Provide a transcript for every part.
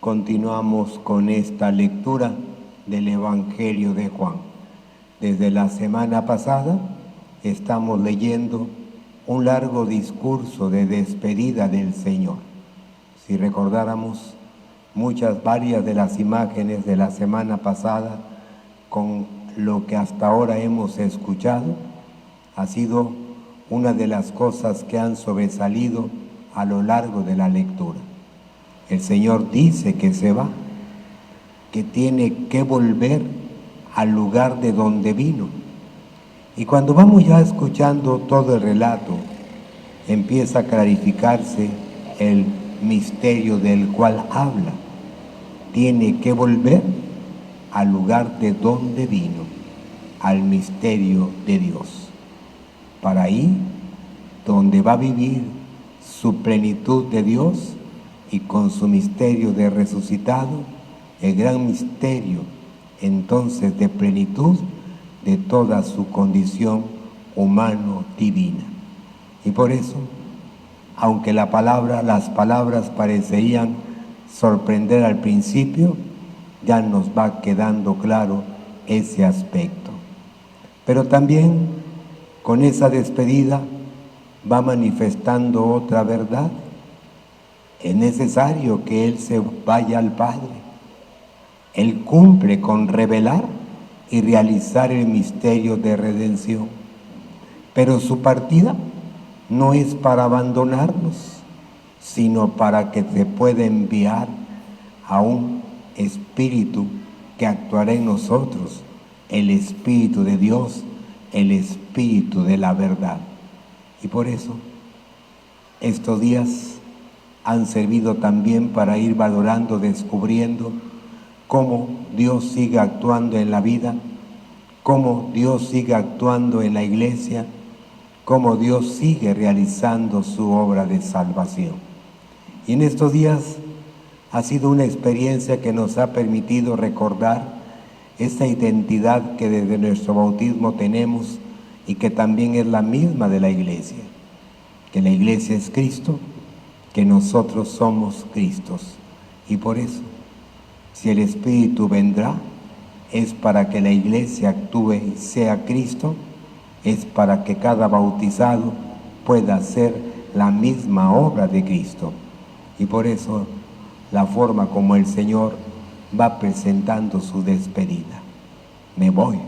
Continuamos con esta lectura del Evangelio de Juan. Desde la semana pasada estamos leyendo un largo discurso de despedida del Señor. Si recordáramos varias de las imágenes de la semana pasada con lo que hasta ahora hemos escuchado, ha sido una de las cosas que han sobresalido a lo largo de la lectura. El Señor dice que se va, que tiene que volver al lugar de donde vino. Y cuando vamos ya escuchando todo el relato, empieza a clarificarse el misterio del cual habla. Tiene que volver al lugar de donde vino, al misterio de Dios. Para ahí, donde va a vivir su plenitud de Dios, y con su misterio de resucitado, el gran misterio entonces de plenitud de toda su condición humano-divina. Y por eso, aunque las palabras parecerían sorprender al principio, ya nos va quedando claro ese aspecto. Pero también con esa despedida va manifestando otra verdad. Es necesario que Él se vaya al Padre. Él cumple con revelar y realizar el misterio de redención. Pero su partida no es para abandonarnos, sino para que se pueda enviar a un Espíritu que actuará en nosotros, el Espíritu de Dios, el Espíritu de la verdad. Y por eso, estos días han servido también para ir valorando, descubriendo cómo Dios sigue actuando en la vida, cómo Dios sigue actuando en la iglesia, cómo Dios sigue realizando su obra de salvación. Y en estos días ha sido una experiencia que nos ha permitido recordar esa identidad que desde nuestro bautismo tenemos y que también es la misma de la iglesia, que la iglesia es Cristo, que nosotros somos Cristos. Y por eso, si el Espíritu vendrá, es para que la iglesia actúe y sea Cristo, es para que cada bautizado pueda hacer la misma obra de Cristo. Y por eso, la forma como el Señor va presentando su despedida. Me voy,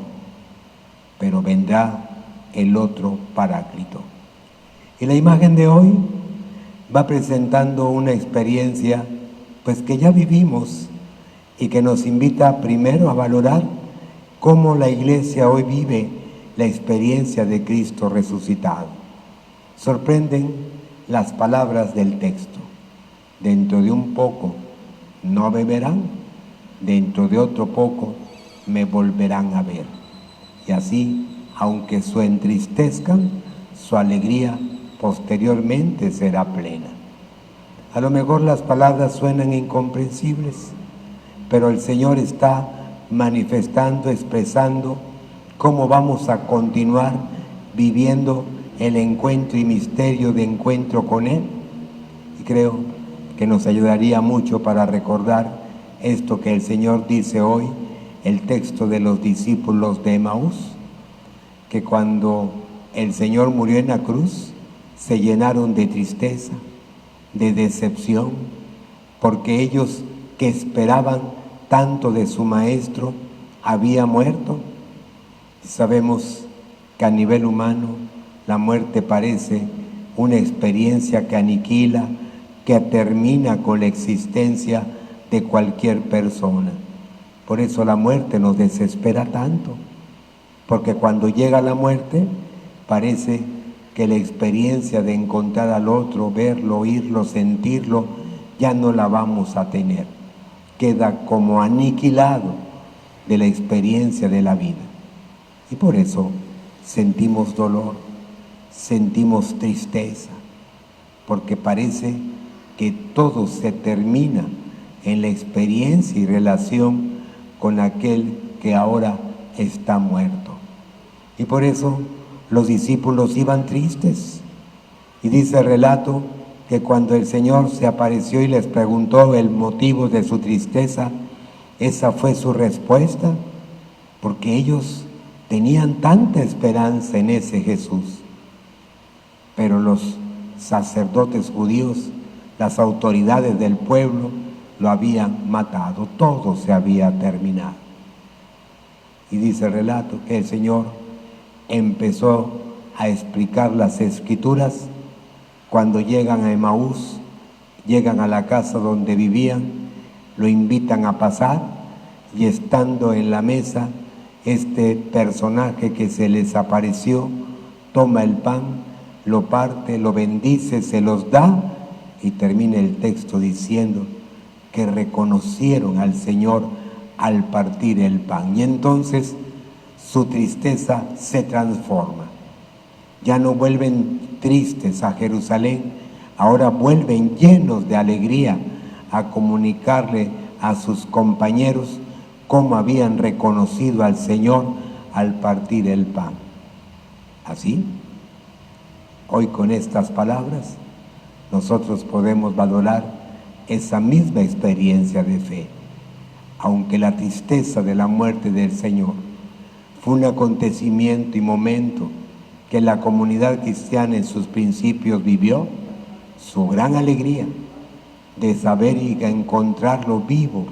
pero vendrá el otro Paráclito. Y la imagen de hoy va presentando una experiencia pues que ya vivimos y que nos invita primero a valorar cómo la iglesia hoy vive la experiencia de Cristo resucitado. Sorprenden las palabras del texto. Dentro de un poco no beberán, dentro de otro poco me volverán a ver. Y así, aunque se entristezcan, su alegría posteriormente será plena. A lo mejor las palabras suenan incomprensibles, pero el Señor está manifestando, expresando cómo vamos a continuar viviendo el encuentro y misterio de encuentro con Él. Y creo que nos ayudaría mucho para recordar esto que el Señor dice hoy, el texto de los discípulos de Emaús, que cuando el Señor murió en la cruz, se llenaron de tristeza, de decepción, porque ellos que esperaban tanto de su Maestro había muerto. Sabemos que a nivel humano la muerte parece una experiencia que aniquila, que termina con la existencia de cualquier persona. Por eso la muerte nos desespera tanto, porque cuando llega la muerte parece que la experiencia de encontrar al otro, verlo, oírlo, sentirlo, ya no la vamos a tener. Queda como aniquilado de la experiencia de la vida. Y por eso sentimos dolor, sentimos tristeza, porque parece que todo se termina en la experiencia y relación con aquel que ahora está muerto. Y por eso los discípulos iban tristes. Y dice el relato que cuando el Señor se apareció y les preguntó el motivo de su tristeza, esa fue su respuesta, porque ellos tenían tanta esperanza en ese Jesús. Pero los sacerdotes judíos, las autoridades del pueblo, lo habían matado, todo se había terminado. Y dice el relato que el Señor empezó a explicar las Escrituras cuando llegan a Emaús, llegan a la casa donde vivían, lo invitan a pasar y estando en la mesa, este personaje que se les apareció toma el pan, lo parte, lo bendice, se los da y termina el texto diciendo que reconocieron al Señor al partir el pan. Y entonces su tristeza se transforma. Ya no vuelven tristes a Jerusalén, ahora vuelven llenos de alegría a comunicarle a sus compañeros cómo habían reconocido al Señor al partir el pan. Así, hoy con estas palabras, nosotros podemos valorar esa misma experiencia de fe. Aunque la tristeza de la muerte del Señor fue un acontecimiento y momento que la comunidad cristiana en sus principios vivió, su gran alegría de saber y encontrarlo vivo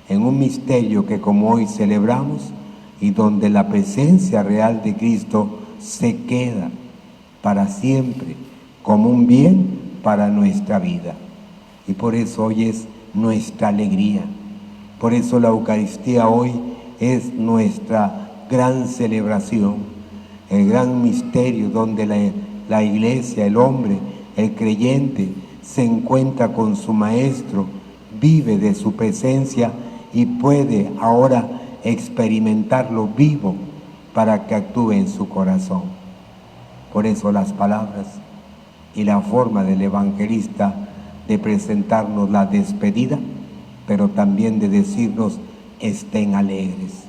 en un misterio que como hoy celebramos y donde la presencia real de Cristo se queda para siempre como un bien para nuestra vida. Y por eso hoy es nuestra alegría. Por eso la Eucaristía hoy es nuestra gran celebración, el gran misterio donde la iglesia, el hombre, el creyente se encuentra con su Maestro, vive de su presencia y puede ahora experimentarlo vivo para que actúe en su corazón. Por eso las palabras y la forma del evangelista de presentarnos la despedida, pero también de decirnos estén alegres,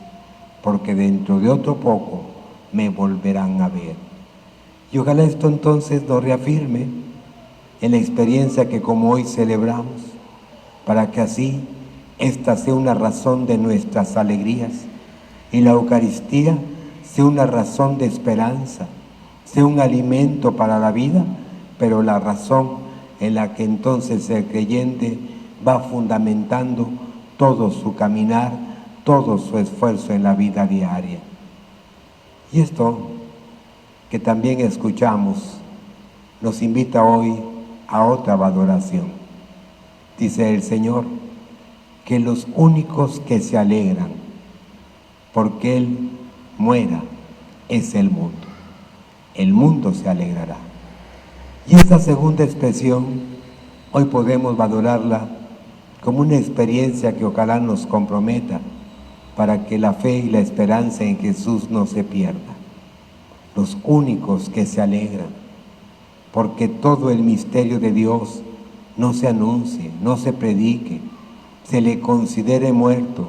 porque dentro de otro poco me volverán a ver. Y ojalá esto entonces nos reafirme en la experiencia que como hoy celebramos, para que así esta sea una razón de nuestras alegrías y la Eucaristía sea una razón de esperanza, sea un alimento para la vida, pero la razón en la que entonces el creyente va fundamentando todo su caminar, todo su esfuerzo en la vida diaria. Y esto que también escuchamos nos invita hoy a otra valoración. Dice el Señor que los únicos que se alegran porque Él muera es el mundo. El mundo se alegrará. Y esta segunda expresión hoy podemos valorarla como una experiencia que ojalá nos comprometa para que la fe y la esperanza en Jesús no se pierda. Los únicos que se alegran, porque todo el misterio de Dios no se anuncie, no se predique, se le considere muerto,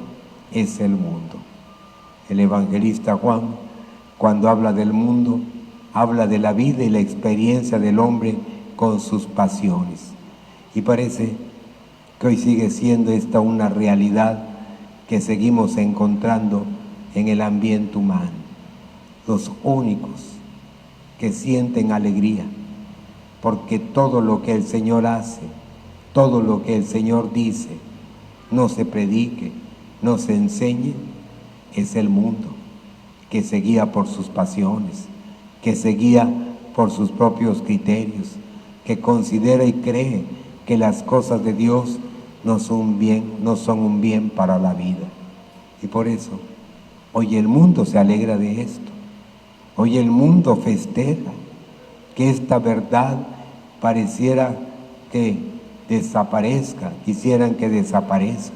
es el mundo. El evangelista Juan, cuando habla del mundo, habla de la vida y la experiencia del hombre con sus pasiones. Y parece que hoy sigue siendo esta una realidad que seguimos encontrando en el ambiente humano. Los únicos que sienten alegría, porque todo lo que el Señor hace, todo lo que el Señor dice, no se predique, no se enseñe, es el mundo, que se guía por sus pasiones, que se guía por sus propios criterios, que considera y cree que las cosas de Dios no son un bien para la vida. Y por eso, hoy el mundo se alegra de esto. Hoy el mundo festeja que esta verdad pareciera que desaparezca, quisieran que desaparezca.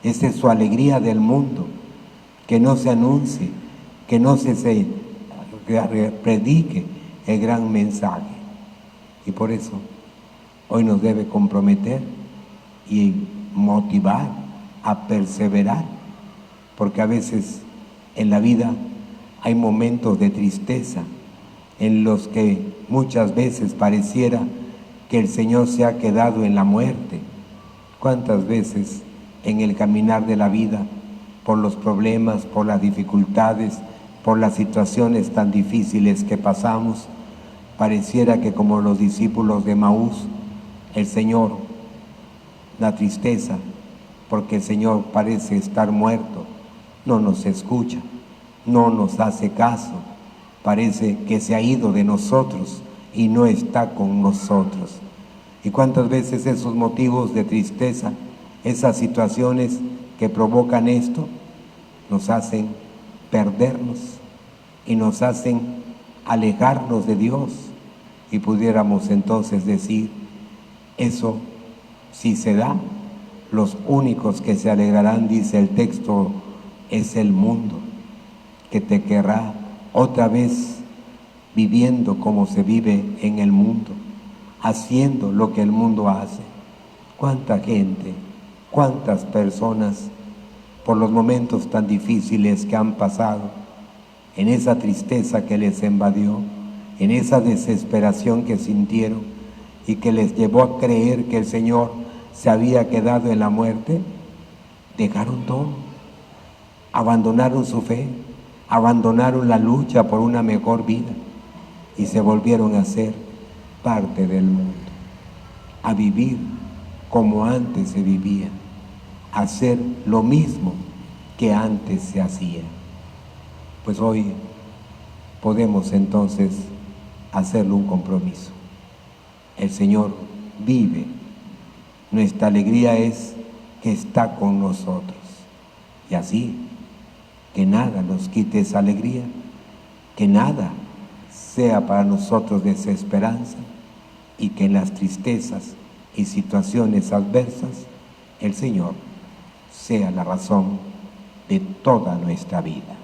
Esa es su alegría del mundo, que no se anuncie, que no se predique el gran mensaje. Y por eso hoy nos debe comprometer y motivar a perseverar, porque a veces en la vida hay momentos de tristeza en los que muchas veces pareciera que el Señor se ha quedado en la muerte. ¿Cuántas veces en el caminar de la vida, por los problemas, por las dificultades, por las situaciones tan difíciles que pasamos, pareciera que como los discípulos de Maús, el Señor, la tristeza, porque el Señor parece estar muerto, no nos escucha, no nos hace caso, parece que se ha ido de nosotros y no está con nosotros. Y cuántas veces esos motivos de tristeza, esas situaciones que provocan esto, nos hacen perdernos y nos hacen alejarnos de Dios. Y pudiéramos entonces decir, eso si se da, los únicos que se alegrarán, dice el texto, es el mundo, que te querrá otra vez viviendo como se vive en el mundo, haciendo lo que el mundo hace. Cuánta gente, cuántas personas, por los momentos tan difíciles que han pasado, en esa tristeza que les invadió, en esa desesperación que sintieron y que les llevó a creer que el Señor se había quedado en la muerte, dejaron todo, abandonaron su fe, abandonaron la lucha por una mejor vida y se volvieron a ser parte del mundo, a vivir como antes se vivía, a hacer lo mismo que antes se hacía. Pues hoy podemos entonces hacerle un compromiso. El Señor vive. Nuestra alegría es que está con nosotros. Y así, que nada nos quite esa alegría, que nada sea para nosotros desesperanza, y que en las tristezas y situaciones adversas, el Señor sea la razón de toda nuestra vida.